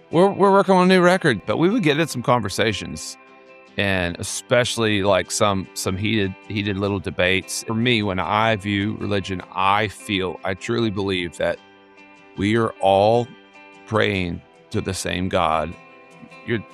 We're working on a new record, but we would get in some conversations, and especially like some heated little debates. For me, when I view religion, I truly believe that we are all praying to the same God.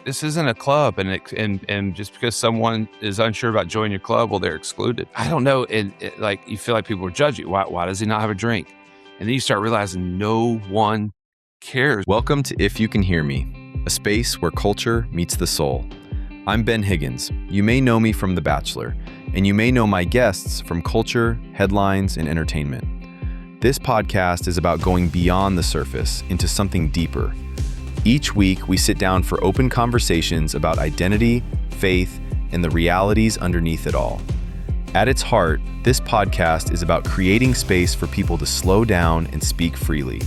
This isn't a club, and just because someone is unsure about joining your club, well, they're excluded. I don't know, and like you feel like people will judge you. Why does he not have a drink? And then you start realizing no one cares. Welcome to If You Can Hear Me, a space where culture meets the soul. I'm Ben Higgins. You may know me from The Bachelor, and you may know my guests from culture, headlines, and entertainment. This podcast is about going beyond the surface into something deeper. Each week, we sit down for open conversations about identity, faith, and the realities underneath it all. At its heart, this podcast is about creating space for people to slow down and speak freely.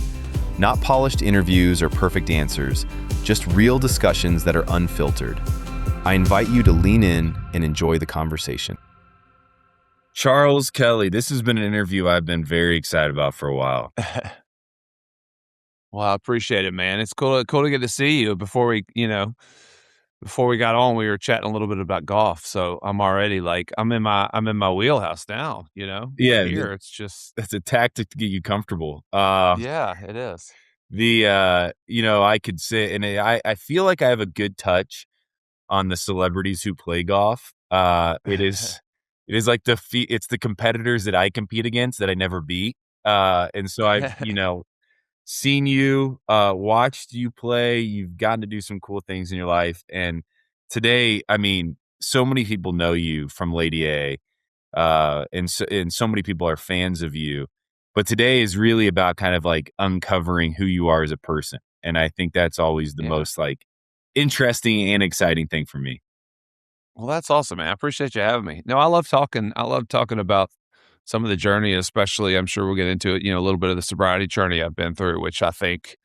Not polished interviews or perfect answers, just real discussions that are unfiltered. I invite you to lean in and enjoy the conversation. Charles Kelley, this has been an interview I've been very excited about for a while. Well, I appreciate it, man. It's cool to get to see you. Before we got on, we were chatting a little bit about golf. So I'm already like, I'm in my wheelhouse now, Yeah, Here it's just, that's a tactic to get you comfortable. yeah, it is. I could say, and I feel like I have a good touch on the celebrities who play golf. It is like it's the competitors that I compete against that I never beat. And so I've, seen you, watched you play. You've gotten to do some cool things in your life. And today, I mean, so many people know you from Lady A, and so many people are fans of you. But today is really about kind of like uncovering who you are as a person. And I think that's always the most like interesting and exciting thing for me. Well, that's awesome, man. I appreciate you having me. No, I love talking about some of the journey, especially, I'm sure we'll get into it, a little bit of the sobriety journey I've been through, which I think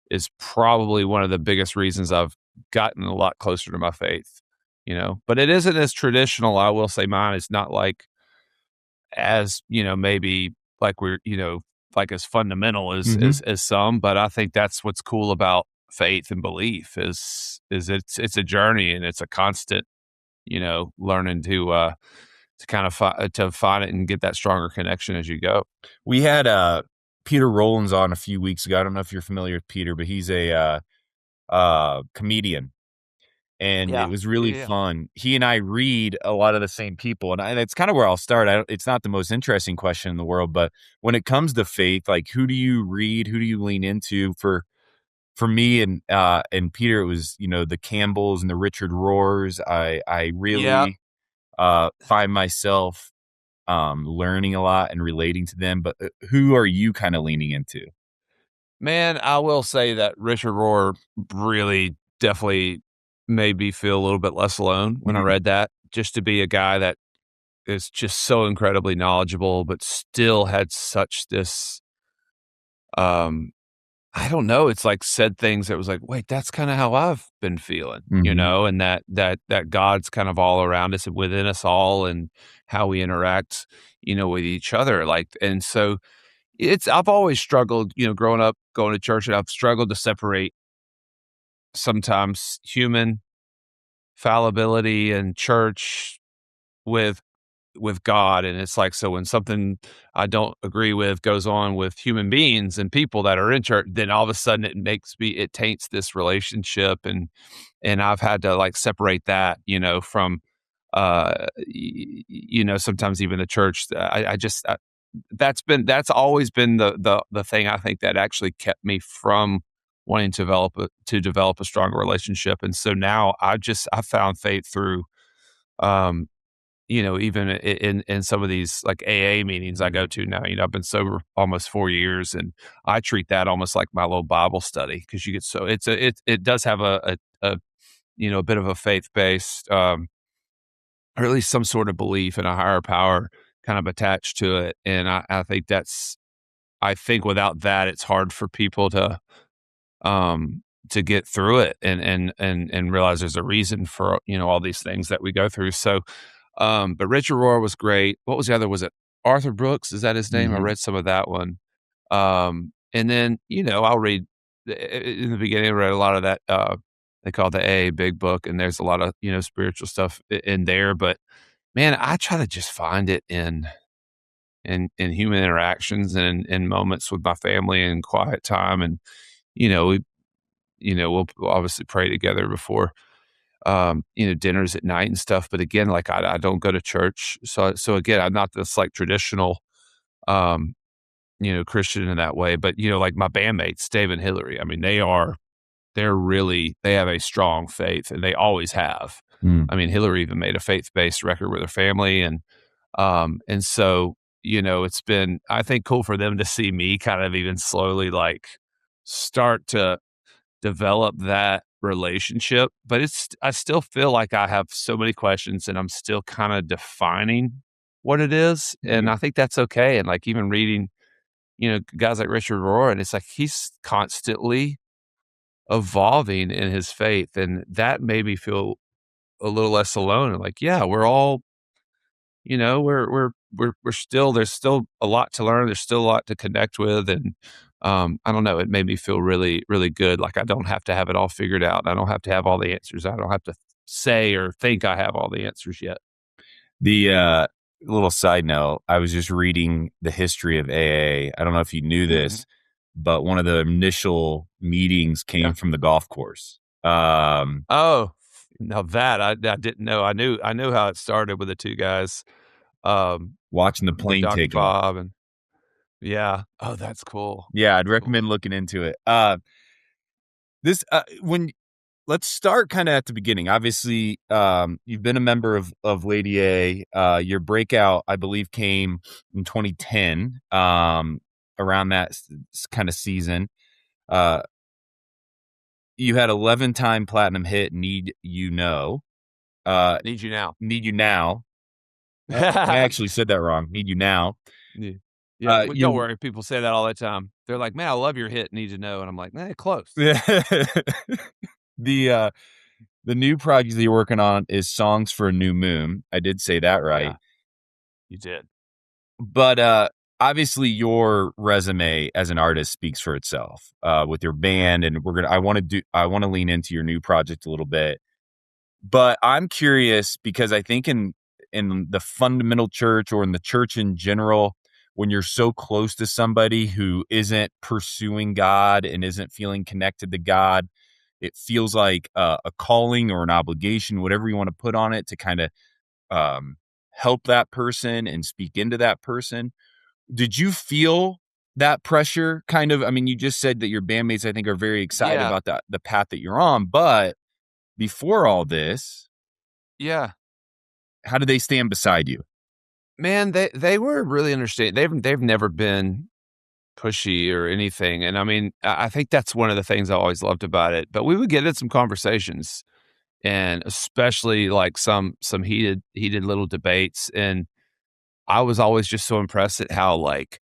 is probably one of the biggest reasons I've gotten a lot closer to my faith, but it isn't as traditional. I will say mine is not like as, maybe like we're, like as fundamental as some, but I think that's what's cool about faith and belief is it's a journey, and it's a constant, learning to kind of to find it and get that stronger connection as you go. We had Peter Rollins on a few weeks ago. I don't know if you're familiar with Peter, but he's a comedian, and it was really fun. He and I read a lot of the same people, and it's kind of where I'll start. It's not the most interesting question in the world, but when it comes to faith, like who do you read? Who do you lean into? For me and Peter, it was the Campbells and the Richard Rohrs. I really find myself learning a lot and relating to them. But who are you kind of leaning into? Man, I will say that Richard Rohr really definitely made me feel a little bit less alone when I read that. Just to be a guy that is just so incredibly knowledgeable, but still had such this, I don't know. It's like said things that was like, wait, that's kind of how I've been feeling, and that God's kind of all around us and within us all, and how we interact, with each other. Like, and so I've always struggled, growing up, going to church, and I've struggled to separate sometimes human fallibility and church with God. And it's like, so when something I don't agree with goes on with human beings and people that are in church, then all of a sudden it taints this relationship. And I've had to like separate that, from, sometimes even the church. That's always been the thing I think that actually kept me from wanting to develop a stronger relationship. And so now I found faith through, even in some of these like AA meetings I go to now. I've been sober almost 4 years, and I treat that almost like my little Bible study, because you get it does have a a bit of a faith based, or at least some sort of belief in a higher power kind of attached to it. And I think without that, it's hard for people to get through it and realize there's a reason for, all these things that we go through. So, but Richard Rohr was great. What was the other? Was it Arthur Brooks? Is that his name? I read some of that one. And then, I'll read in the beginning, I read a lot of that, they call it the AA Big Book, and there's a lot of, spiritual stuff in there, but man, I try to just find it in human interactions and in moments with my family and quiet time. And, we, we'll obviously pray together before, dinners at night and stuff. But again, like I don't go to church. So again, I'm not this like traditional, um, Christian in that way. But, like my bandmates, Dave and Hillary, I mean, they have a strong faith, and they always have. Mm. I mean, Hillary even made a faith-based record with her family. And so, it's been, I think, cool for them to see me kind of even slowly like start to develop that relationship. But I still feel like I have so many questions, and I'm still kind of defining what it is. And I think that's okay. And like even reading, guys like Richard Rohr, and it's like he's constantly evolving in his faith. And that made me feel a little less alone. And like, yeah, we're all, we're still, there's still a lot to learn. There's still a lot to connect with. And I don't know, it made me feel really, really good. Like I don't have to have it all figured out. I don't have to have all the answers. I don't have to say or think I have all the answers yet. The little side note, I was just reading the history of AA. I don't know if you knew this, but one of the initial meetings came from the golf course. Oh, now that I didn't know. I knew how it started with the two guys, watching the plane Dr. take off. Bob, and yeah. Oh, that's cool. Yeah, I'd recommend looking into it. Let's start kind of at the beginning. Obviously, you've been a member of Lady A. Your breakout, I believe, came in 2010, around that kind of season. You had 11-time platinum hit, Need You Know. Need You Now. Need You Now. I actually said that wrong. Need You Now. Yeah, don't worry. People say that all the time. They're like, man, I love your hit, Need to Know. And I'm like, close. The new project that you're working on is Songs for a New Moon. I did say that right. Yeah, you did. But obviously your resume as an artist speaks for itself, with your band, and I want to lean into your new project a little bit. But I'm curious because I think in the fundamental church or in the church in general, when you're so close to somebody who isn't pursuing God and isn't feeling connected to God, it feels like a calling or an obligation, whatever you want to put on it, to kind of help that person and speak into that person. Did you feel that pressure kind of? I mean, you just said that your bandmates, I think, are very excited about the path that you're on. But before all this, how did they stand beside you? Man, they were really understanding. They've never been pushy or anything. And I mean, I think that's one of the things I always loved about it. But we would get in some conversations, and especially like some heated little debates. And I was always just so impressed at how like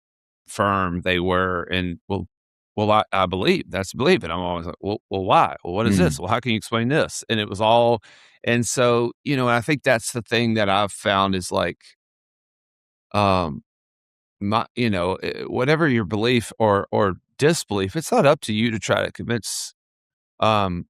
firm they were. And I believe that's belief. And I'm always like, well, why? Well, what is this? Well, how can you explain this? And it was all, and so, I think that's the thing that I've found is like, whatever your belief or disbelief, it's not up to you to try to convince. I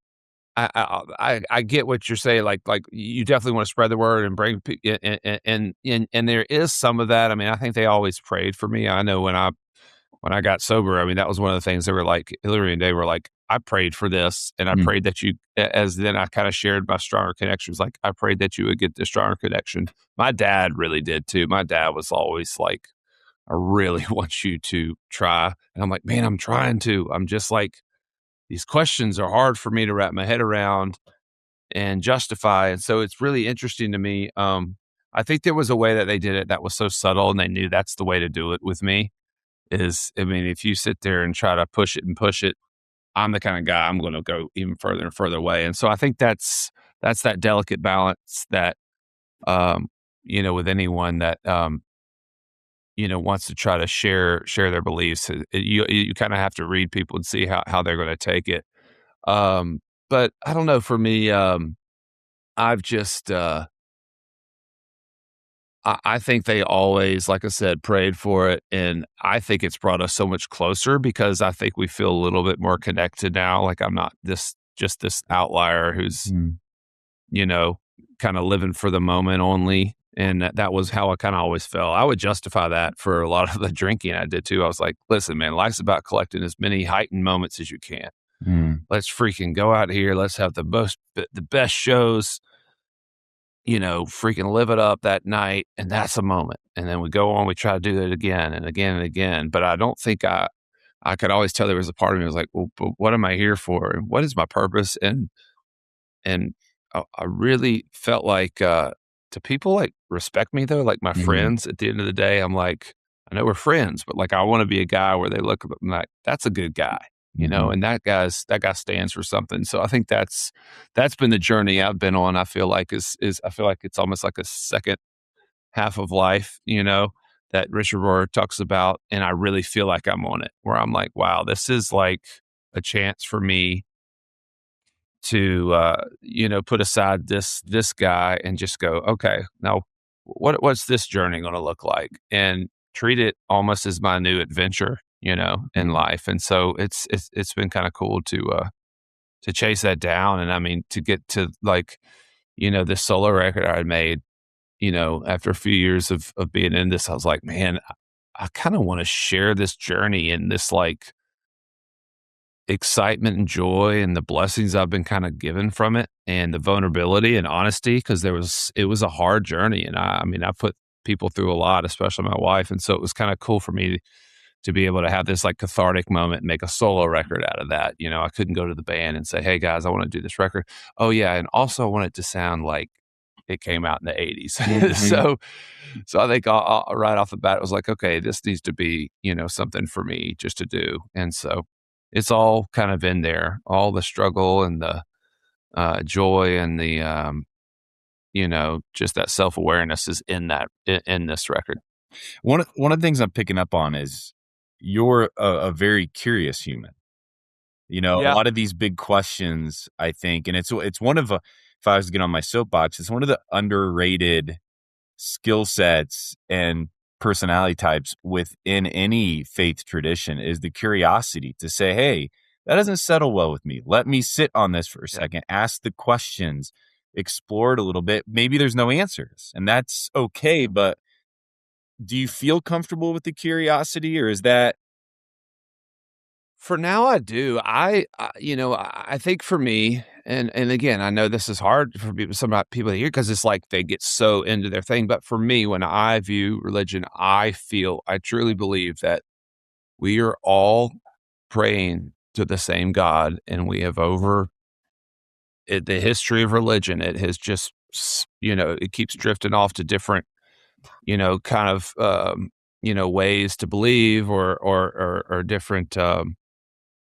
get what you're saying. Like you definitely want to spread the word and bring and there is some of that. I mean, I think they always prayed for me. I know when I got sober, I mean, that was one of the things they were like, Hillary and Dave were like, I prayed for this, and I prayed that you, as then I kind of shared my stronger connections. Like I prayed that you would get the stronger connection. My dad really did too. My dad was always like, I really want you to try. And I'm like, man, I'm trying to. I'm just like, these questions are hard for me to wrap my head around and justify. And so it's really interesting to me. I think there was a way that they did it that was so subtle, and they knew that's the way to do it with me. I mean, if you sit there and try to push it, I'm the kind of guy, I'm going to go even further and further away. And so I think that's that delicate balance that, with anyone that, wants to try to share their beliefs. You kind of have to read people and see how they're going to take it. But I don't know, for me, I've just, I think they always, like I said, prayed for it, and I think it's brought us so much closer because I think we feel a little bit more connected now. Like I'm not this outlier who's, you know, kind of living for the moment only. And that was how I kind of always felt. I would justify that for a lot of the drinking I did too. I was like, listen, man, life's about collecting as many heightened moments as you can. Let's freaking go out here. Let's have the best shows, you know, freaking live it up that night. And that's a moment. And then we go on, we try to do that again and again and again. But I don't think I could always tell there was a part of me that was like, well, but what am I here for? And what is my purpose? And I really felt like, do people like respect me though? Like my friends at the end of the day, I'm like, I know we're friends, but like, I want to be a guy where they look at me like, that's a good guy, you know, and that guy stands for something. So I think that's been the journey I've been on. I feel like I feel like it's almost like a second half of life, you know, that Richard Rohr talks about. And I really feel like I'm on it where I'm like, wow, this is like a chance for me to you know, put aside this guy and just go, okay, now what's this journey going to look like, and treat it almost as my new adventure, you know, in life. And so it's been kind of cool to chase that down. And I mean, to get to like, you know, this solo record I made, you know, after a few years of being in this, I was like, man, I kind of want to share this journey and this like excitement and joy and the blessings I've been kind of given from it, and the vulnerability and honesty, because it was a hard journey. And I mean, I put people through a lot, especially my wife. And so it was kind of cool for me to be able to have this like cathartic moment and make a solo record out of that. You know, I couldn't go to the band and say, hey guys, I want to do this record. Oh yeah. And also I want it to sound like it came out in the 80s. So I think right off the bat, it was like, okay, this needs to be, you know, something for me just to do. And so it's all kind of in there, all the struggle and the joy and the, you know, just that self-awareness is in this record. One of the things I'm picking up on is you're a very curious human. You know, a lot of these big questions, I think, and it's one of if I was to get on my soapbox, it's one of the underrated skill sets and personality types within any faith tradition is the curiosity to say, hey, that doesn't settle well with me. Let me sit on this for a second, ask the questions, explore it a little bit. Maybe there's no answers, and that's okay. But do you feel comfortable with the curiosity, or is that? For now, I do. You know, I think for me, and again, I know this is hard for some people to hear because it's like they get so into their thing. But for me, when I view religion, I truly believe that we are all praying to the same God, and we have the history of religion. It has just, you know, it keeps drifting off to different, you know, kind of, you know, ways to believe or different,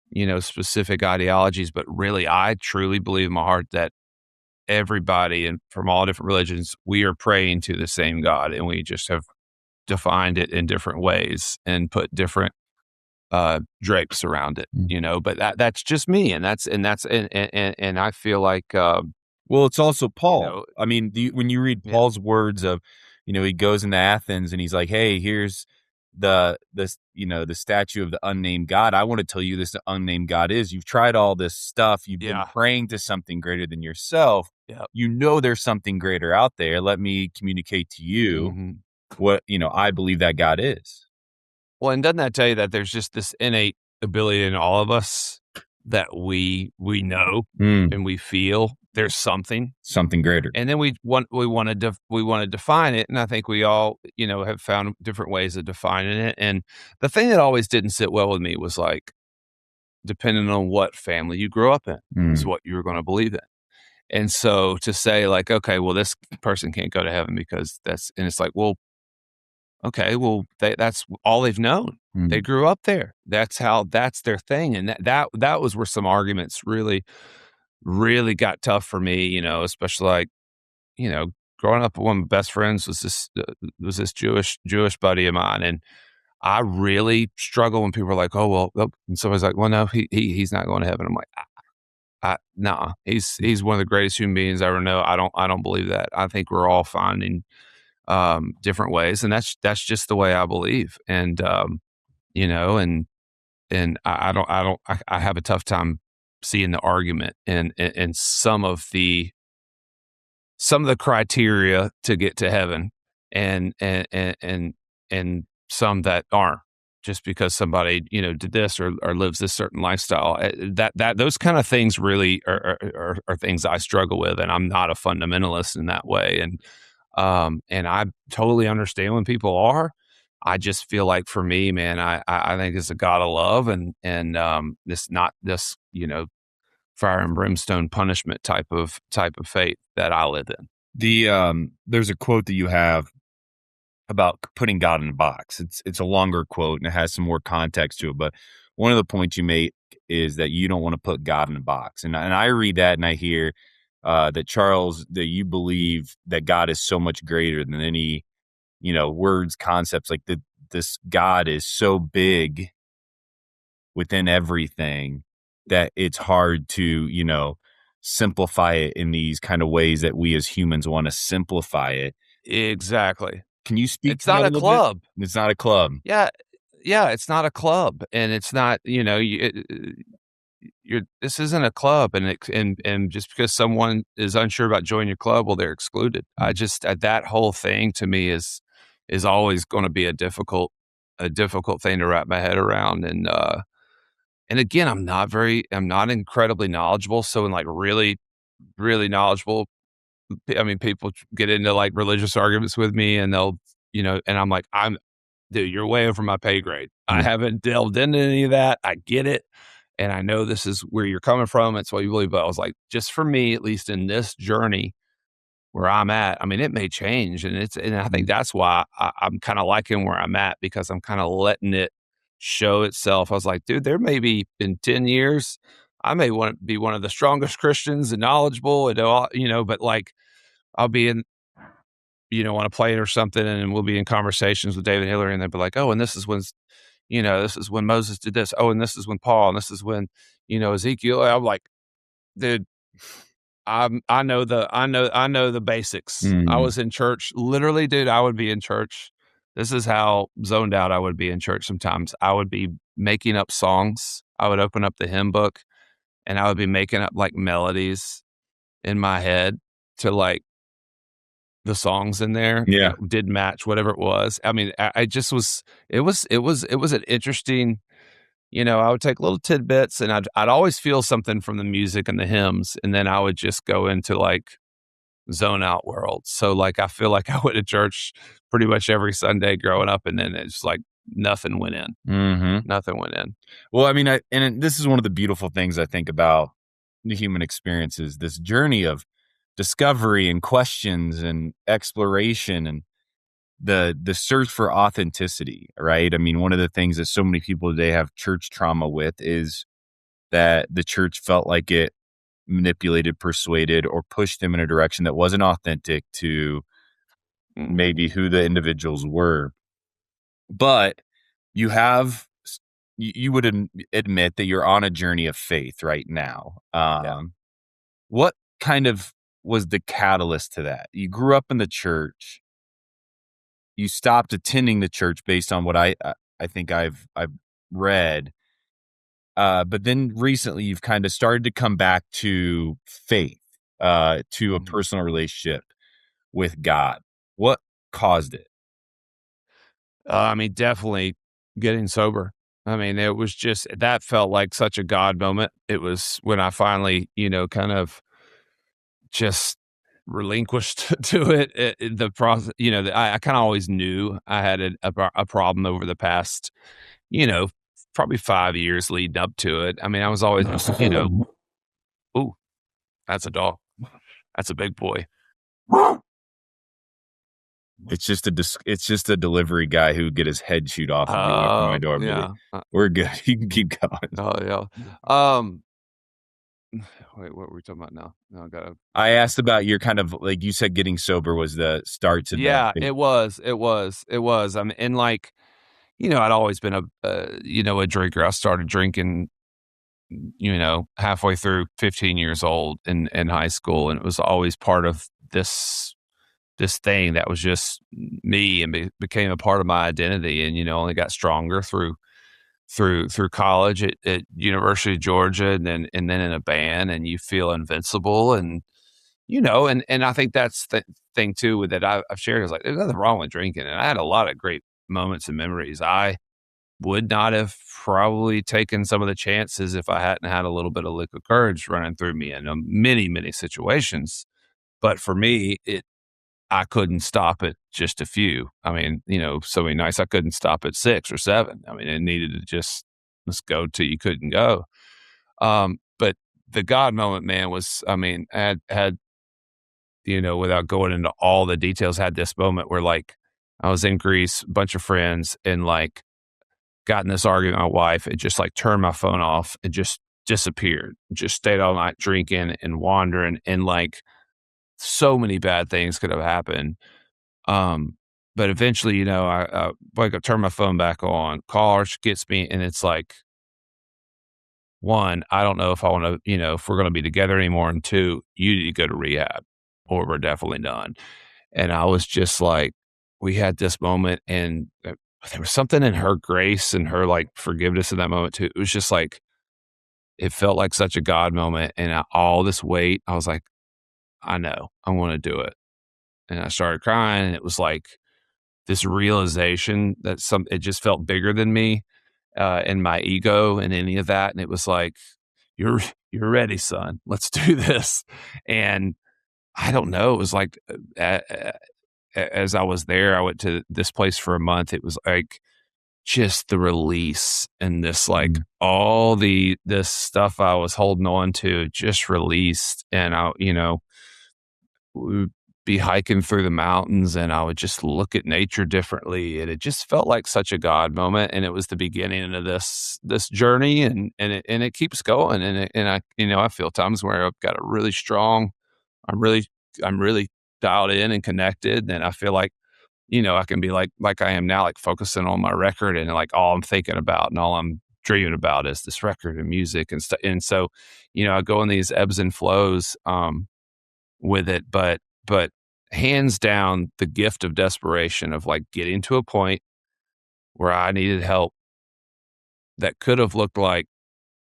you know, specific ideologies. But really, I truly believe in my heart that everybody and from all different religions, we are praying to the same God, and we just have defined it in different ways and put different drapes around it, you know. But that's just me, and I feel like, well, it's also Paul. You know, I mean, when you read Paul's words of, you know, he goes into Athens and he's like, hey, here's you know, the statue of the unnamed God. I want to tell you this, the unnamed God is. You've tried all this stuff. You've been praying to something greater than yourself. You know, there's something greater out there. Let me communicate to you what, you know, I believe that God is. Well, and doesn't that tell you that there's just this innate ability in all of us that we know and we feel there's something greater, and then we want to define it. And I think we all, you know, have found different ways of defining it. And the thing that always didn't sit well with me was like, depending on what family you grew up in is what you were going to believe in. And so to say like, okay, well, this person can't go to heaven because and it's like, well, okay, well, that's all they've known. They grew up there. That's their thing. And that was where some arguments really, really got tough for me, you know, especially like, you know, growing up, one of my best friends was this Jewish buddy of mine. And I really struggle when people are like, oh, well, and somebody's like, well, no, he's not going to heaven. I'm like, nah, he's one of the greatest human beings I ever know. I don't believe that. I think we're all finding different ways. And that's just the way I believe. And, and I have a tough time seeing the argument and some of the criteria to get to heaven and some that aren't, just because somebody, did this or lives this certain lifestyle. That those kind of things really are things I struggle with, and I'm not a fundamentalist in that way. And I totally understand when people are. I just feel like for me, man, I think it's a God of love, and this not this fire and brimstone punishment type of faith that I live in. There's a quote that you have about putting God in a box. It's a longer quote and it has some more context to it, but one of the points you make is that you don't want to put God in a box. And I read that and I hear that, Charles, that you believe that God is so much greater than any, words, concepts, like this God is so big within everything that it's hard to, simplify it in these kind of ways that we as humans want to simplify it. Exactly. Can you speak It's to that not a little club. bit? It's not a club. Yeah, it's not a club, and it's not, this isn't a club, and just because someone is unsure about joining your club, well, they're excluded. I just that whole thing to me is always going to be a difficult thing to wrap my head around. And again, I'm not incredibly knowledgeable. So in like really, really knowledgeable, I mean, people get into like religious arguments with me, and they'll, and I'm like, dude, you're way over my pay grade. I haven't delved into any of that. I get it. And I know this is where you're coming from. It's what you believe. But I was like, just for me, at least in this journey where I'm at, I mean, it may change. And I think that's why I'm kind of liking where I'm at, because I'm kind of letting it show itself. I was like, dude, there may be in 10 years, I may want to be one of the strongest Christians and knowledgeable and all, but like I'll be in, on a plane or something, and we'll be in conversations with David Hillary, and they'll be like, oh, and this is when, this is when Moses did this. Oh, and this is when Paul, and this is when, Ezekiel. I'm like, dude, I know the basics. I was in church, literally, dude. I would be in church. This is how zoned out I would be in church. Sometimes I would be making up songs. I would open up the hymn book, and I would be making up like melodies in my head to like the songs in there that did match whatever it was. I mean, I just was, it was an interesting, I would take little tidbits, and I'd always feel something from the music and the hymns. And then I would just go into like zone out world. So like, I feel like I went to church pretty much every Sunday growing up, and then it's like nothing went in. Nothing went in. Well, I mean, and this is one of the beautiful things I think about the human experience, is this journey of discovery and questions and exploration and the search for authenticity, right? I mean, one of the things that so many people today have church trauma with is that the church felt like it manipulated, persuaded, or pushed them in a direction that wasn't authentic to maybe who the individuals were. But you would admit that you're on a journey of faith right now. What kind of was the catalyst to that? You grew up in the church. You stopped attending the church based on what I think I've read. But then recently you've kind of started to come back to faith, to a personal relationship with God. What caused it? I mean, definitely getting sober. I mean, it was just, that felt like such a God moment. It was when I finally, kind of just relinquished to it. The process, I kind of always knew I had a problem over the past, probably 5 years leading up to it. I mean, I was always, ooh, that's a dog. That's a big boy. It's just a delivery guy who would get his head chewed off and walk through my door. Yeah. We're good. You can keep going. Oh yeah. Wait, what were we talking about now? No, I asked about your kind of, like you said, getting sober was the start to yeah, that. it was. I mean, and like, I'd always been a drinker. I started drinking, halfway through 15 years old in high school. And it was always part of this this thing that was just me and became a part of my identity, and, only got stronger through college at University of Georgia, and then in a band, and you feel invincible. And, and I think that's the thing too with that I've shared is like, there's nothing wrong with drinking. And I had a lot of great moments and memories. I would not have probably taken some of the chances if I hadn't had a little bit of liquid courage running through me in many, many situations. But for me, I couldn't stop at just a few. I mean, so many nights I couldn't stop at 6 or 7. I mean, it needed to just go till you couldn't go. But the God moment, man, was, I mean, I had, without going into all the details, had this moment where, like, I was in Greece, a bunch of friends, and, like, got in this argument with my wife. It just, like, turned my phone off. It just disappeared. Just stayed all night drinking and wandering, and, like, so many bad things could have happened. But eventually, I like, I turn my phone back on, call her, she gets me, and it's like, one, I don't know if I want to, if we're going to be together anymore. And two, you need to go to rehab or we're definitely done. And I was just like, we had this moment, and there was something in her grace and her, like, forgiveness in that moment too. It was just like, it felt like such a God moment. And all this weight, I was like, I know, I want to do it. And I started crying, and it was like this realization that it just felt bigger than me, and my ego and any of that. And it was like, you're ready, son, let's do this. And I don't know, it was like, as I was there, I went to this place for a month. It was like just the release, and this, like, all this stuff I was holding on to just released. And we would be hiking through the mountains, and I would just look at nature differently, and it just felt like such a God moment. And it was the beginning of this journey, and it keeps going. And I feel times where I've got a really strong, I'm really dialed in and connected, and I feel like, I can be like I am now, like, focusing on my record, and, like, all I'm thinking about and all I'm dreaming about is this record and music and stuff. And so, I go in these ebbs and flows with it, but hands down, the gift of desperation, of, like, getting to a point where I needed help that could have looked like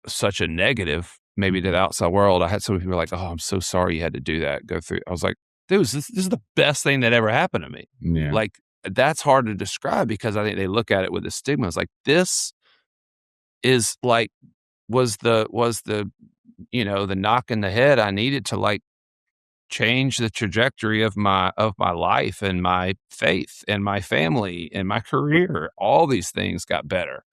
such a negative maybe to the outside world. I had some people like, "Oh, I'm so sorry you had to do that, go through." I was like, dude, this is the best thing that ever happened to me. Yeah. Like, that's hard to describe, because I think they look at it with a stigma. It's like, this is like, was the the knock in the head I needed to, like, change the trajectory of my life and my faith and my family and my career. All these things got better.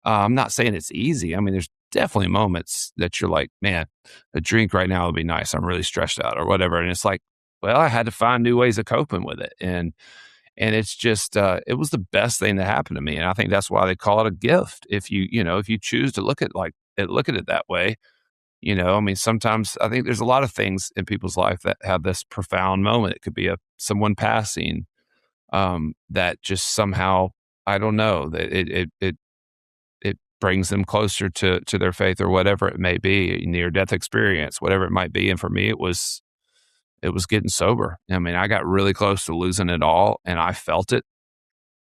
I'm not saying it's easy. I mean, there's definitely moments that you're like, man, a drink right now would be nice. I'm really stressed out or whatever. And it's like, well, I had to find new ways of coping with it. And it's just, it was the best thing that happened to me. And I think that's why they call it a gift. If you choose to look at it that way. I mean, sometimes I think there's a lot of things in people's life that have this profound moment. It could be someone passing, that just somehow, I don't know, that it brings them closer to their faith, or whatever it may be, near death experience, whatever it might be. And for me, it was getting sober. I mean, I got really close to losing it all, and I felt it,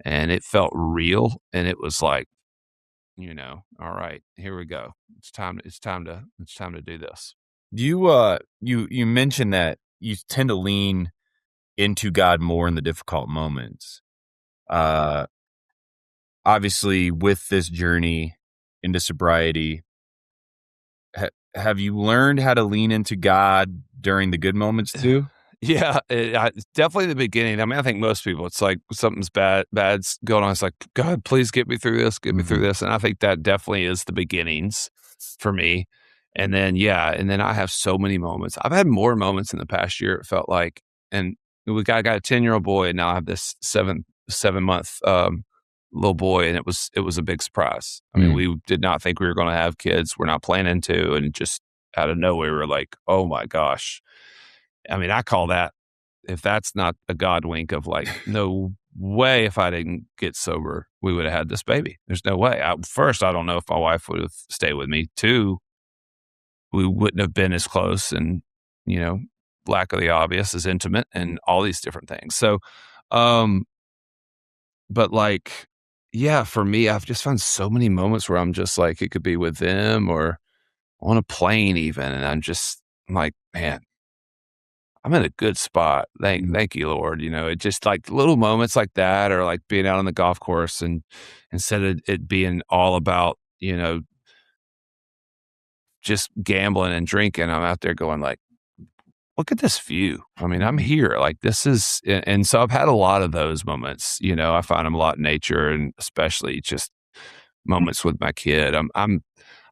and it felt real, and it was like, all right, here we go. It's time to do this. You mentioned that you tend to lean into God more in the difficult moments. Obviously, with this journey into sobriety, have you learned how to lean into God during the good moments too? Yeah, it's definitely the beginning. I mean, I think most people, it's like something's bad's going on. It's like, God, please get me through this, get me through this. And I think that definitely is the beginnings for me. And then, I have so many moments. I've had more moments in the past year, it felt like. And I got a 10-year-old boy, and now I have this 7-month little boy, and it was a big surprise. I mean, we did not think we were going to have kids. We're not planning to, and just out of nowhere, we were like, oh my gosh. I mean, I call that, if that's not a God wink of like, no way, if I didn't get sober, we would have had this baby. There's no way. First, I don't know if my wife would have stayed with me. Two, we wouldn't have been as close. And, lack of the obvious, is intimate and all these different things. So, but like, yeah, for me, I've just found so many moments where I'm just like, it could be with them or on a plane even. And I'm like, man, I'm in a good spot. Thank you, Lord. It just like little moments like that, or like being out on the golf course, and instead of it being all about, just gambling and drinking, I'm out there going like, look at this view. I mean, I'm here. Like this is, and so I've had a lot of those moments. I find them a lot in nature, and especially just moments with my kid.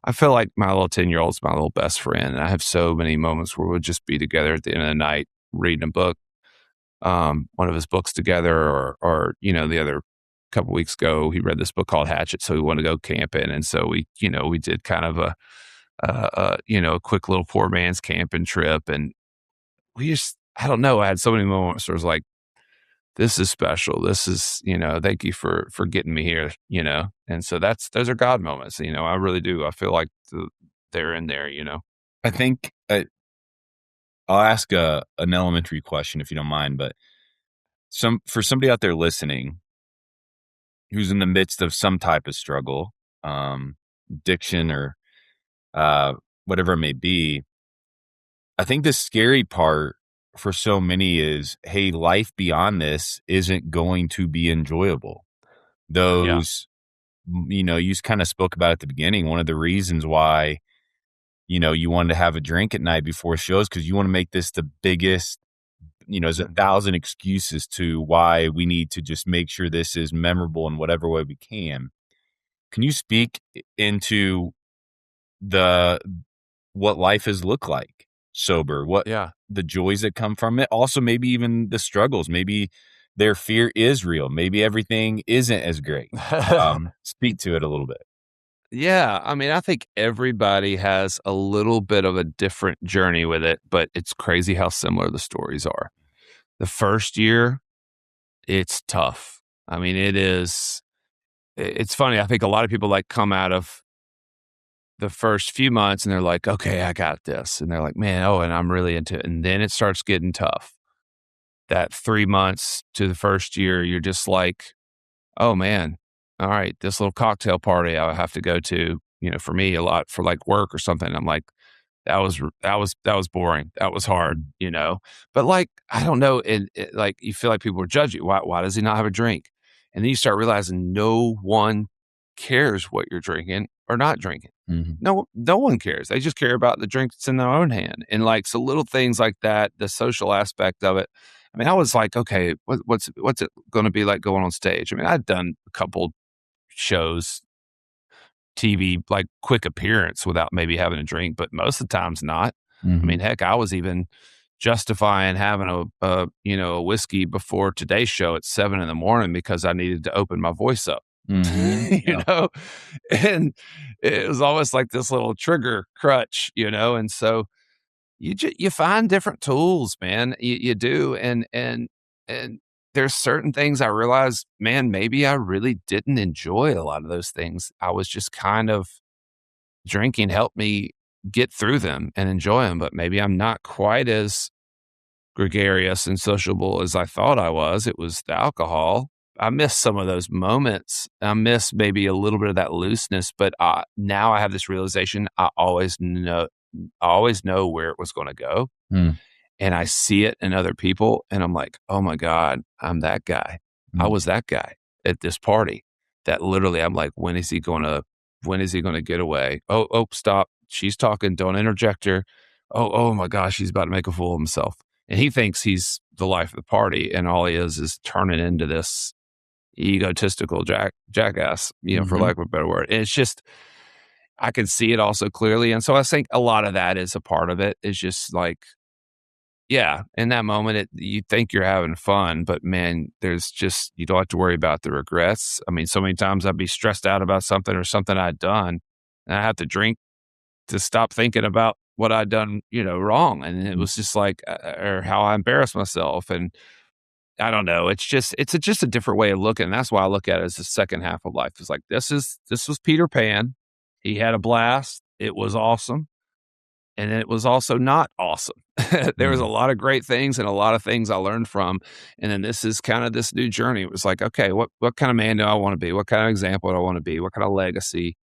I feel like my little 10-year-old's my little best friend. And I have so many moments where we'll just be together at the end of the night, reading a book, one of his books together, or the other couple weeks ago, he read this book called Hatchet. So we wanted to go camping. And so we did kind of a quick little poor man's camping trip. And I don't know. I had so many moments where I was like, this is special. This is, thank you for getting me here, And so those are God moments, I really do. I feel like they're in there, I think I'll ask an elementary question if you don't mind, but for somebody out there listening who's in the midst of some type of struggle, addiction or whatever it may be, I think the scary part for so many is, hey, life beyond this isn't going to be enjoyable. Those, you kind of spoke about at the beginning, one of the reasons why, you wanted to have a drink at night before shows, because you want to make this the biggest, there's 1,000 excuses to why we need to just make sure this is memorable in whatever way we can. Can you speak into what life has looked like sober, the joys that come from it, also maybe even the struggles, maybe their fear is real, maybe everything isn't as great. Speak to it a little bit. Yeah, I mean, I think everybody has a little bit of a different journey with it, but it's crazy how similar the stories are. The first year, it's tough. I mean, it's funny. I think a lot of people like come out of the first few months and they're like, okay, I got this. And they're like, man, and I'm really into it. And then it starts getting tough. That 3 months to the first year, you're just like, oh man, all right, this little cocktail party I have to go to, for me a lot for like work or something. I'm like, that was boring. That was hard, but like, I don't know. Like, you feel like people are judging. Why does he not have a drink? And then you start realizing no one cares what you're drinking or not drinking. Mm-hmm. No one cares. They just care about the drink that's in their own hand. And like, so little things like that, the social aspect of it. I mean, I was like, okay, what's it going to be like going on stage? I mean, I'd done a couple shows, TV, like quick appearance without maybe having a drink, but most of the times not. Mm-hmm. I mean, heck, I was even justifying having a whiskey before today's show at 7 a.m. because I needed to open my voice up. Mm-hmm. And it was almost like this little trigger crutch, and so you find different tools, man. You do, and there's certain things I realized, man, maybe I really didn't enjoy a lot of those things. I was just kind of drinking helped me get through them and enjoy them, but maybe I'm not quite as gregarious and sociable as I thought I was. It was the alcohol. I miss some of those moments. I miss maybe a little bit of that looseness, but now I have this realization. I always know where it was going to go. And I see it in other people and I'm like, oh my God, I'm that guy. I was that guy at this party that literally I'm like, when is he going to get away? Oh, stop. She's talking. Don't interject her. Oh my gosh, he's about to make a fool of himself. And he thinks he's the life of the party. And all he is turning into this egotistical jackass, for lack of a better word. And it's just, I can see it also clearly. And so I think a lot of that is a part of it. Is just like, yeah, in that moment, you think you're having fun, but man, you don't have to worry about the regrets. I mean, so many times I'd be stressed out about something or something I'd done, and I have to drink to stop thinking about what I'd done, wrong. And it was just like, or how I embarrassed myself. And I don't know. It's just a different way of looking. And that's why I look at it as the second half of life. It's like, this was Peter Pan. He had a blast. It was awesome. and then it was also not awesome. There was a lot of great things and a lot of things I learned from. And then this is kind of this new journey. It was like, okay, what kind of man do I want to be? What kind of example do I want to be? What kind of legacy?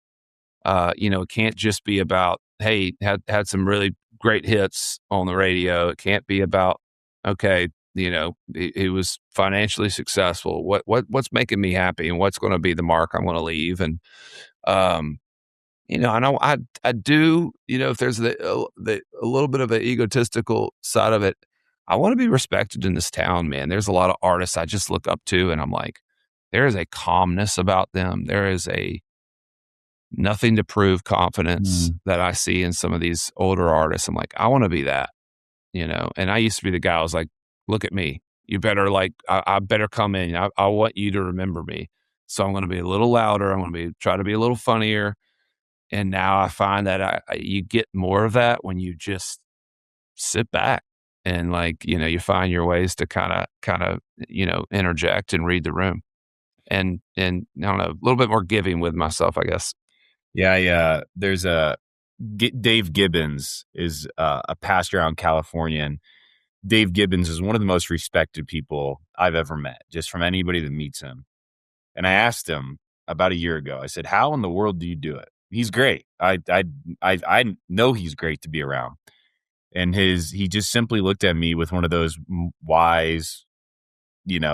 It can't just be about, hey, had some really great hits on the radio. It can't be about, okay, he was financially successful. What's making me happy, and what's going to be the mark I'm going to leave? And I know I do. If there's a little bit of an egotistical side of it, I want to be respected in this town, man. There's a lot of artists I just look up to, and I'm like, there is a calmness about them. There is a nothing to prove confidence that I see in some of these older artists. I'm like, I want to be that, and I used to be the guy I was like, look at me. You better I better come in. I want you to remember me. So I'm going to be a little louder. I'm going to try to be a little funnier. And now I find that you get more of that when you just sit back and you find your ways to kind of, interject and read the room and I don't know, a little bit more giving with myself, I guess. Yeah. There's Dave Gibbons is a pastor out in California, and Dave Gibbons is one of the most respected people I've ever met, just from anybody that meets him. And I asked him about a year ago, I said, how in the world do you do it? He's great. I know he's great to be around. And he just simply looked at me with one of those wise,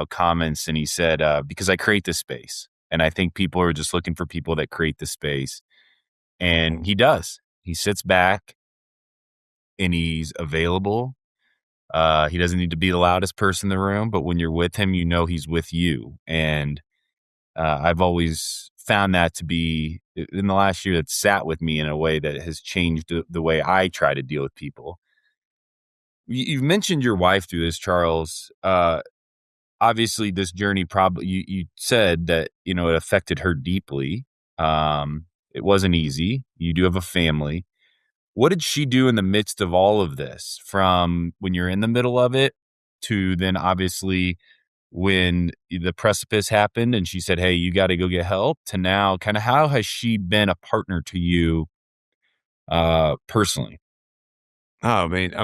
comments. And he said, because I create this space. And I think people are just looking for people that create the space. And he does. He sits back and he's available. He doesn't need to be the loudest person in the room, but when you're with him, he's with you. And I've always found that to be, in the last year, that sat with me in a way that has changed the way I try to deal with people. You've mentioned your wife through this, Charles. Obviously, this journey probably, you said that, it affected her deeply. It wasn't easy. You do have a family. What did she do in the midst of all of this, from when you're in the middle of it to then obviously when the precipice happened and she said, hey, you got to go get help, to now, kind of how has she been a partner to you personally? Oh, I mean, I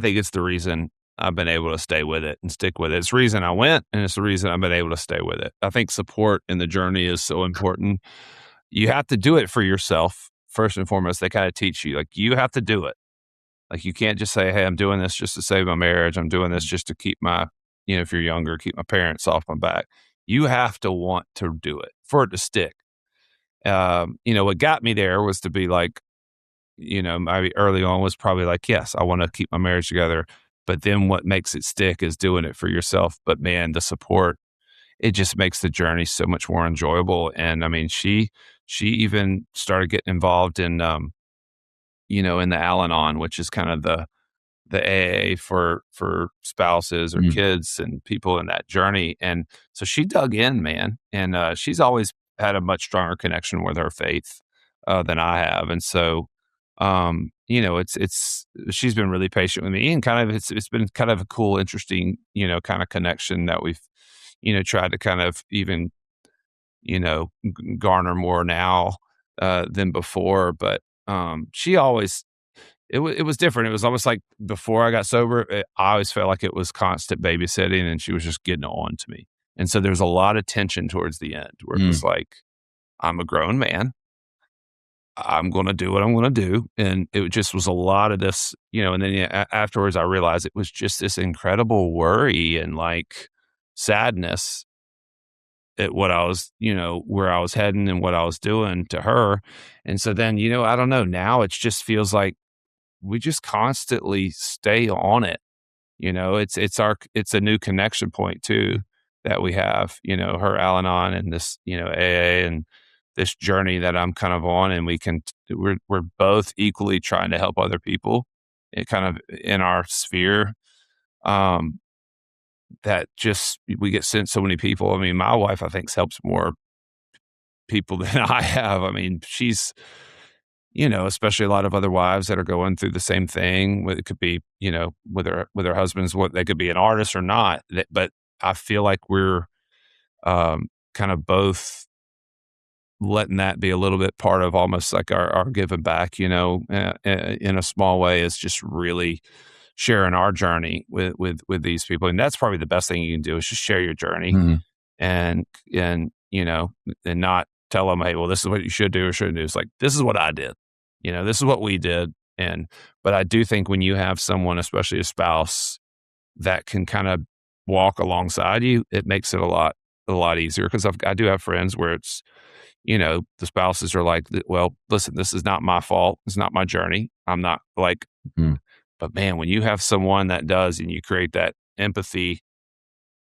think it's the reason I've been able to stay with it and stick with it. It's the reason I went, and it's the reason I've been able to stay with it. I think support in the journey is so important. You have to do it for yourself, first and foremost. They kind of teach you, you have to do it. You can't just say, hey, I'm doing this just to save my marriage. I'm doing this just to keep my, if you're younger, keep my parents off my back. You have to want to do it for it to stick. What got me there was to be maybe early on was probably yes, I want to keep my marriage together. But then what makes it stick is doing it for yourself. But man, the support, it just makes the journey so much more enjoyable. And I mean, she even started getting involved in, in the Al-Anon, which is kind of the AA for spouses or kids and people in that journey. And so she dug in, man. And she's always had a much stronger connection with her faith than I have. And so, it's she's been really patient with me, and kind of it's been kind of a cool, interesting, kind of connection that we've, tried to kind of even, garner more now than before. But she always, it was different. It was almost like before I got sober, I always felt like it was constant babysitting, and she was just getting on to me. And so there's a lot of tension towards the end where it was like, I'm a grown man. I'm going to do what I'm going to do. And it just was a lot of this, and then afterwards I realized it was just this incredible worry and sadness at what I was, where I was heading and what I was doing to her. And so then, I don't know, now it just feels like we just constantly stay on it. It's a new connection point too that we have, her Al-Anon and this, AA and this journey that I'm kind of on, and we're both equally trying to help other people kind of in our sphere. That just, we get sent so many people. I mean, my wife, I think, helps more people than I have. I mean, she's, especially a lot of other wives that are going through the same thing. It could be, with her husbands, what they could be an artist or not. But I feel like we're kind of both letting that be a little bit part of almost like our giving back, in a small way, is just really sharing our journey with these people. And that's probably the best thing you can do, is just share your journey, and and not tell them, hey, well, this is what you should do or shouldn't do. It's like, this is what I did. This is what we did. But I do think when you have someone, especially a spouse, that can kind of walk alongside you, it makes it a lot easier. Because I do have friends where it's, the spouses are like, well, listen, this is not my fault. It's not my journey. I'm not like, but man, when you have someone that does, and you create that empathy,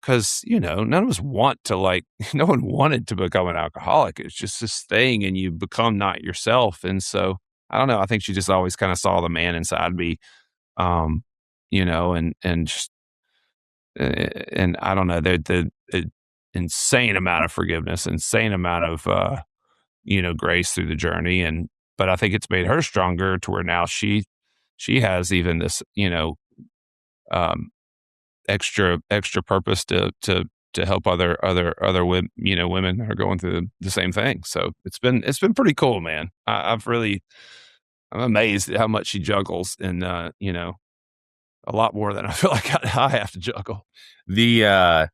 because, none of us want to no one wanted to become an alcoholic. It's just this thing, and you become not yourself. And so I don't know. I think she just always kind of saw the man inside me, and just, and I don't know, the insane amount of forgiveness, insane amount of, grace through the journey. But I think it's made her stronger to where now she has even this, extra purpose to help other women, women that are going through the same thing. So it's been pretty cool, man. I'm amazed at how much she juggles, and a lot more than I feel like I have to juggle. The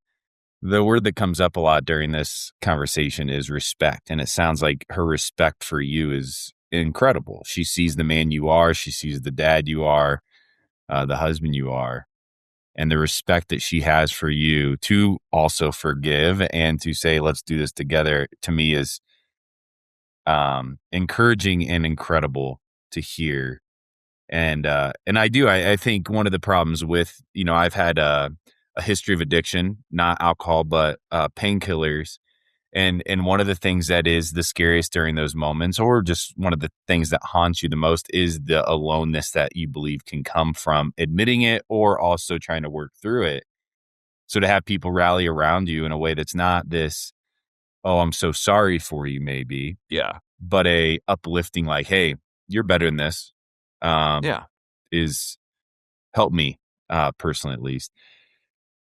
word that comes up a lot during this conversation is respect. And it sounds like her respect for you is incredible. She sees the man you are. She sees the dad you are, the husband you are. And the respect that she has for you to also forgive and to say, let's do this together, to me is encouraging and incredible to hear. And I think one of the problems with, I've had a history of addiction, not alcohol, but painkillers. And one of the things that is the scariest during those moments, or just one of the things that haunts you the most, is the aloneness that you believe can come from admitting it or also trying to work through it. So to have people rally around you in a way that's not this, oh, I'm so sorry for you, maybe. Yeah. But a uplifting, like, hey, you're better than this. Is helped me personally, at least.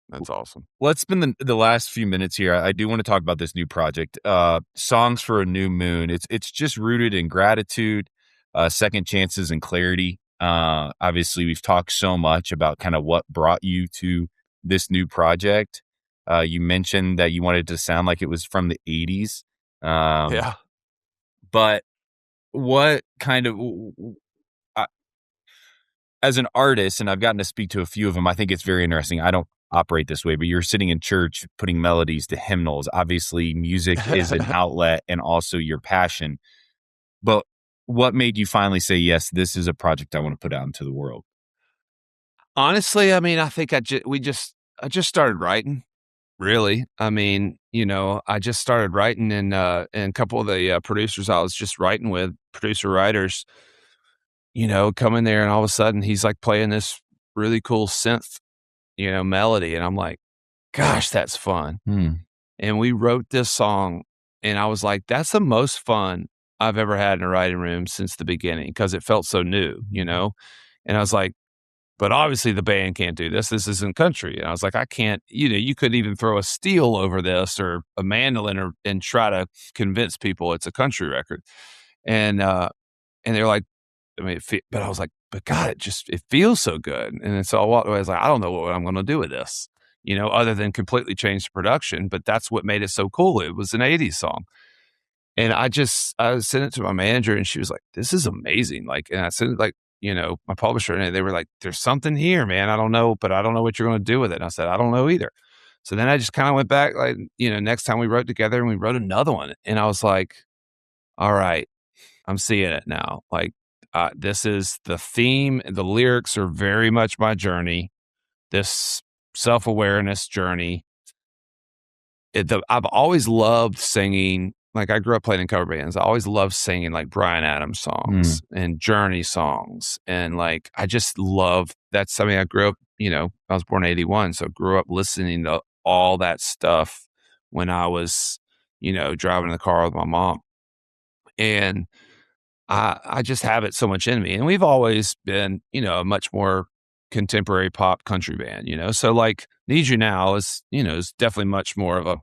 That's awesome. Let's spend the last few minutes here. I do want to talk about this new project, Songs for a New Moon. It's just rooted in gratitude, second chances, and clarity. Obviously, we've talked so much about kind of what brought you to this new project. You mentioned that you wanted to sound like it was from the 80s. Yeah. But what kind of... as an artist, and I've gotten to speak to a few of them, I think it's very interesting. I don't operate this way, but you're sitting in church putting melodies to hymnals. Obviously, music is an outlet and also your passion. But what made you finally say, yes, this is a project I want to put out into the world? Honestly, I mean, I think I just started writing. Really, I mean, I just started writing, and a couple of the producers I was just writing with, producer writers, come in there, and all of a sudden he's like playing this really cool synth, melody. And I'm like, gosh, that's fun. And we wrote this song, and I was like, that's the most fun I've ever had in a writing room since the beginning, because it felt so new, And I was like, but obviously the band can't do this. This isn't country. And I was like, I can't, you couldn't even throw a steel over this or a mandolin and try to convince people it's a country record. And they're like, but I was like, but God, it feels so good. And so I was like, I don't know what I'm going to do with this, other than completely change the production. But that's what made it so cool. It was an 80s song. And I sent it to my manager, and she was like, this is amazing. And I sent it my publisher, and they were like, there's something here, man. I don't know, but I don't know what you're going to do with it. And I said, I don't know either. So then I just kind of went back, next time we wrote together, and we wrote another one. And I was like, all right, I'm seeing it now. This is the theme. The lyrics are very much my journey, this self-awareness journey. I've always loved singing. I grew up playing in cover bands. I always loved singing Bryan Adams songs and Journey songs. And I just love that. I grew up, I was born in 81. So I grew up listening to all that stuff when I was, driving in the car with my mom. And I just have it so much in me. And we've always been, a much more contemporary pop country band, So like Need You Now is, is definitely much more of a,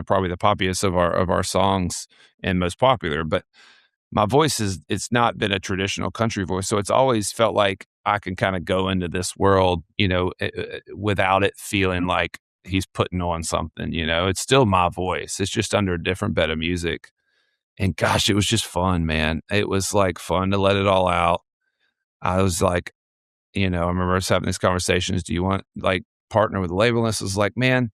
probably the poppiest of our songs and most popular. But my voice it's not been a traditional country voice. So it's always felt like I can kind of go into this world, without it feeling like he's putting on something, It's still my voice. It's just under a different bed of music. And gosh, it was just fun, man. It was like fun to let it all out. I was like, I remember us having these conversations. Do you want like partner with a label? And this was like, man,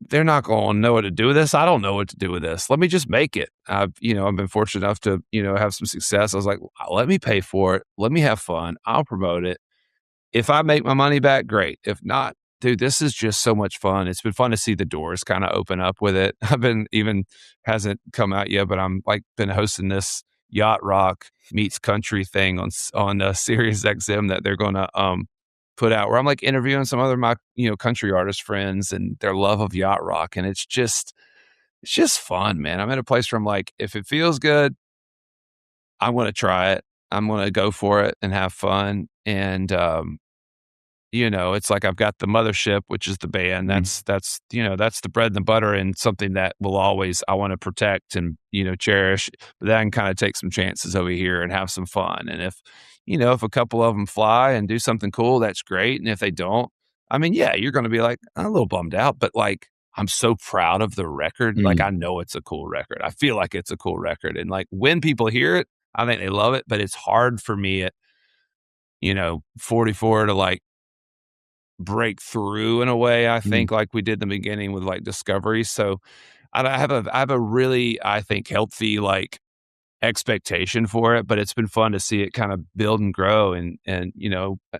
they're not going to know what to do with this. I don't know what to do with this. Let me just make it. I've been fortunate enough to, have some success. I was like, let me pay for it. Let me have fun. I'll promote it. If I make my money back, great. If not, dude, this is just so much fun. It's been fun to see the doors kind of open up with it. Hasn't come out yet, but I'm like been hosting this yacht rock meets country thing on Sirius XM that they're going to put out, where I'm like interviewing some other my country artist friends and their love of yacht rock, and it's just fun, man. I'm at a place where I'm like, if it feels good, I want to try it. I'm going to go for it and have fun. And it's like I've got the mothership, which is the band. That's that's the bread and the butter, and something that will always I want to protect and cherish. But then I can kind of take some chances over here and have some fun. And if a couple of them fly and do something cool, that's great. And if they don't, I mean, yeah, you're going to be like a little bummed out, but like I'm so proud of the record. Like I know it's a cool record. I feel like it's a cool record, and like when people hear it, I think they love it. But it's hard for me at 44 to like break through in a way, I think, like we did in the beginning with like Discovery. So I have a really, I think, healthy like expectation for it, but it's been fun to see it kind of build and grow. And I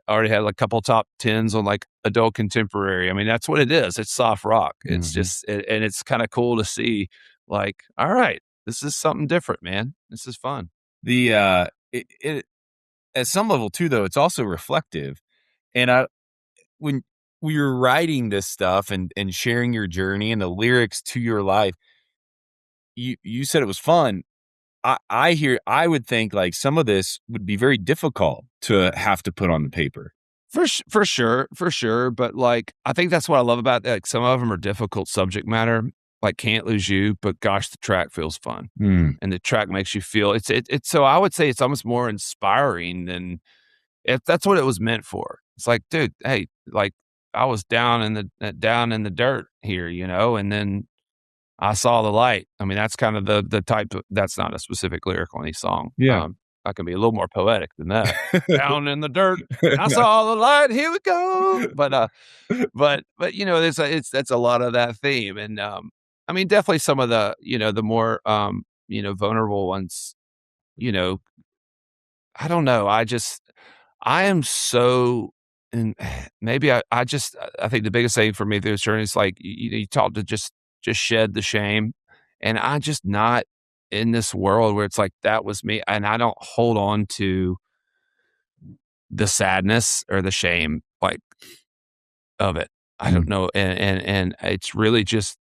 already had like a couple top 10s on like adult contemporary. I mean, that's what it is. It's soft rock. It's just, and it's kind of cool to see like, all right, this is something different, man. This is fun. It at some level too, though, it's also reflective. And when you're writing this stuff and sharing your journey and the lyrics to your life, you said it was fun. I would think like some of this would be very difficult to have to put on the paper. For sure. But like, I think that's what I love about that. Like, some of them are difficult subject matter, like Can't Lose You, but gosh, the track feels fun. And the track makes you feel it's so I would say it's almost more inspiring than if that's what it was meant for. It's like, dude, hey, like I was down in the dirt here, and then I saw the light. I mean, that's kind of the type of, that's not a specific lyric on any song. Yeah. I can be a little more poetic than that. Down in the dirt, I saw the light. Here we go. But that's a lot of that theme. And I mean, definitely some of the the more vulnerable ones. I don't know. I am so, and maybe I think the biggest thing for me through this journey is like you taught to just shed the shame, and I'm just not in this world where it's like that was me, and I don't hold on to the sadness or the shame like of it. I don't know, and it's really just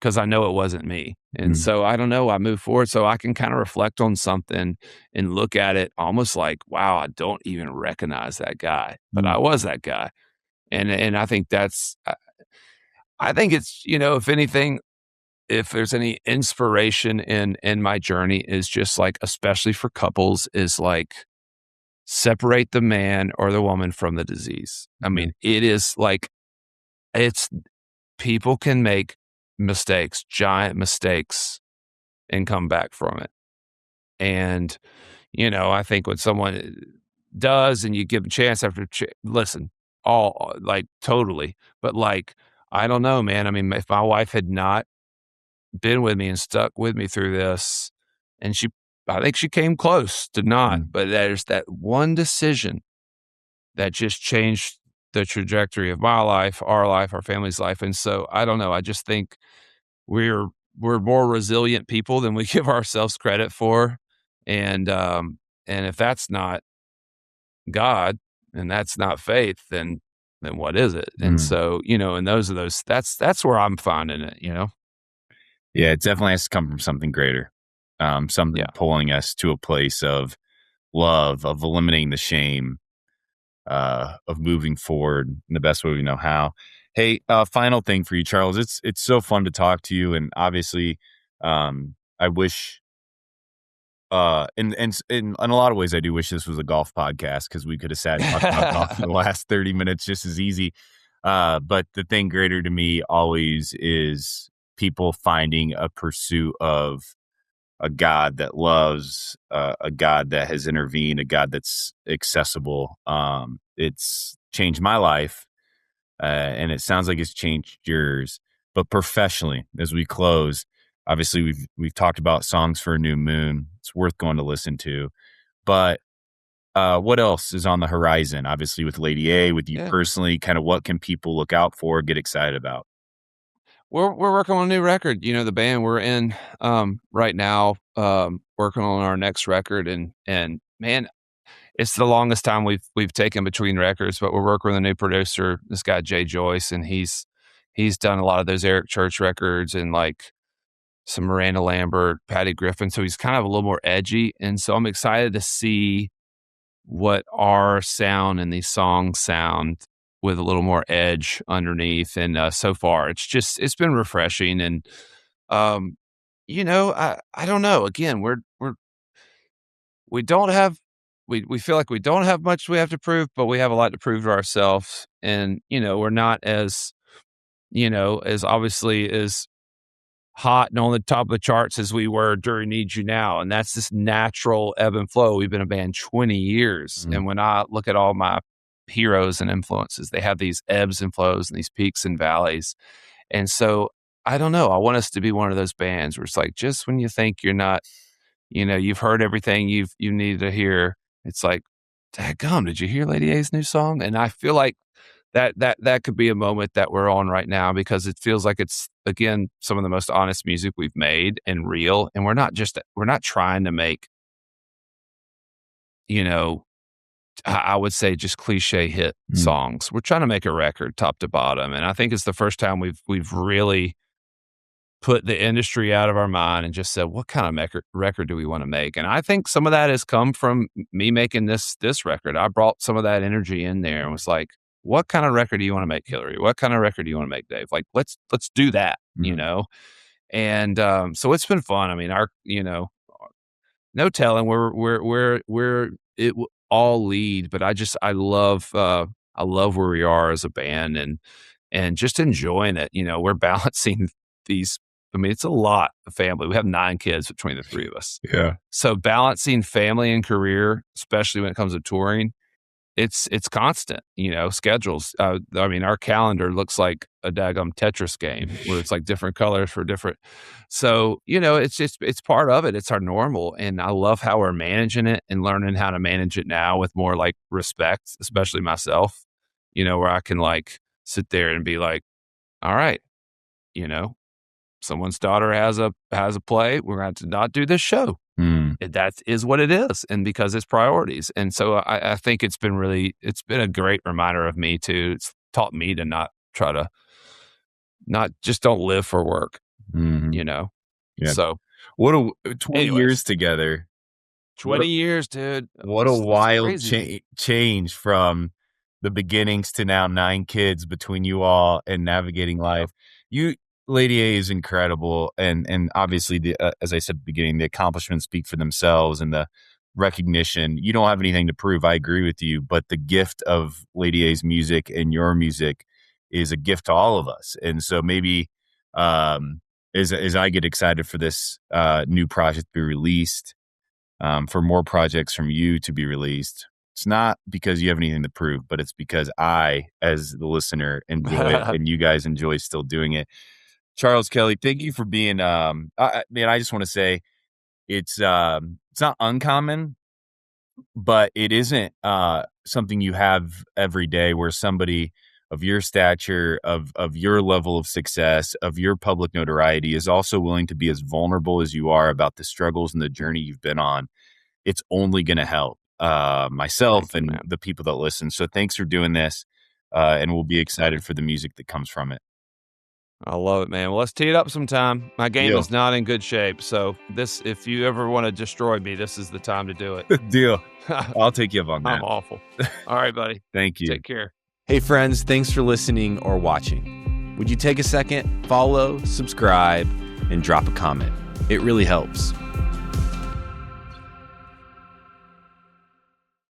because I know it wasn't me, and so I don't know. I move forward so I can kind of reflect on something and look at it almost like, wow, I don't even recognize that guy, but I was that guy, and I think that's. I think it's if anything, if there's any inspiration in my journey is just like, especially for couples, is like separate the man or the woman from the disease. I mean, it is like, it's people can make mistakes, giant mistakes, and come back from it. And, I think when someone does and you give a chance after, listen, all like totally, but like, I don't know, man. I mean, if my wife had not been with me and stuck with me through this, and I think she came close to not, but there's that one decision that just changed the trajectory of my life, our family's life. And so I don't know. I just think we're more resilient people than we give ourselves credit for. And if that's not God and that's not faith, then what is it? And so, and that's where I'm finding it, Yeah, it definitely has to come from something greater. Something pulling us to a place of love, of eliminating the shame. of moving forward in the best way we know how. Hey, final thing for you, Charles. It's so fun to talk to you, and obviously, I wish, in a lot of ways, I do wish this was a golf podcast because we could have sat and talked about golf for the last 30 minutes just as easy. But the thing greater to me always is people finding a pursuit of a God that loves, a God that has intervened, a God that's accessible. It's changed my life, and it sounds like it's changed yours. But professionally, as we close, obviously we've talked about Songs for a New Moon. It's worth going to listen to. But what else is on the horizon? Obviously, with Lady A, with you personally, kind of what can people look out for, get excited about? We're working on a new record. You know, the band we're in right now, working on our next record, and man, it's the longest time we've taken between records. But we're working with a new producer, this guy Jay Joyce, and he's done a lot of those Eric Church records and like some Miranda Lambert, Patty Griffin. So he's kind of a little more edgy, and so I'm excited to see what our sound and these songs sound with a little more edge underneath. And so far, it's been refreshing. And you know, I don't know. Again, we don't have we feel like we don't have much we have to prove, but we have a lot to prove to ourselves. And you know, we're not as as obviously as hot and on the top of the charts as we were during Need You Now. And that's this natural ebb and flow. We've been a band 20 years. And when I look at all my heroes and influences, they have these ebbs and flows and these peaks and valleys. And so I don't know. I want us to be one of those bands where it's like, just when you think you're not, you've heard everything you needed to hear, it's like, daggum, did you hear Lady A's new song? And I feel like that could be a moment that we're on right now, because it feels like it's, again, some of the most honest music we've made and real. And we're not trying to make, I would say just cliche hit songs. We're trying to make a record top to bottom. And I think it's the first time we've really put the industry out of our mind and just said, what kind of record do we want to make? And I think some of that has come from me making this record. I brought some of that energy in there and was like, what kind of record do you want to make, Hillary? What kind of record do you want to make, Dave? Like, let's do that, And so it's been fun. I mean, no telling where it all lead, but I love where we are as a band and just enjoying it. We're balancing these. I mean, it's a lot of family. We have 9 kids between the 3 of us. Yeah. So balancing family and career, especially when it comes to touring, it's constant, schedules. I mean, our calendar looks like a daggum Tetris game where it's like different colors for different. So, it's part of it. It's our normal. And I love how we're managing it and learning how to manage it now with more like respect, especially myself, where I can like sit there and be like, all right, someone's daughter has a play. We're going to not do this show. That is what it is. And because it's priorities. And so I think it's been a great reminder of me too. It's taught me to not don't live for work, Yeah. So what 20 years together. 20 years, dude. What a wild change from the beginnings to now 9 kids between you all and navigating life. Lady A is incredible, and obviously, as I said at the beginning, the accomplishments speak for themselves, and the recognition. You don't have anything to prove. I agree with you, but the gift of Lady A's music and your music is a gift to all of us. And so maybe as I get excited for this new project to be released, for more projects from you to be released, it's not because you have anything to prove, but it's because I, as the listener, enjoy it, and you guys enjoy still doing it. Charles, Kelley, thank you for being. Man, I just want to say it's not uncommon, but it isn't something you have every day, where somebody of your stature, of your level of success, of your public notoriety, is also willing to be as vulnerable as you are about the struggles and the journey you've been on. It's only going to help myself and the people that listen. So thanks for doing this, and we'll be excited for the music that comes from it. I love it, man. Well, let's tee it up sometime. My game is not in good shape, so if you ever want to destroy me, this is the time to do it. Deal. I'll take you up on that. I'm awful. All right, buddy. Thank you. Take care. Hey, friends, thanks for listening or watching. Would you take a second, follow, subscribe, and drop a comment? It really helps.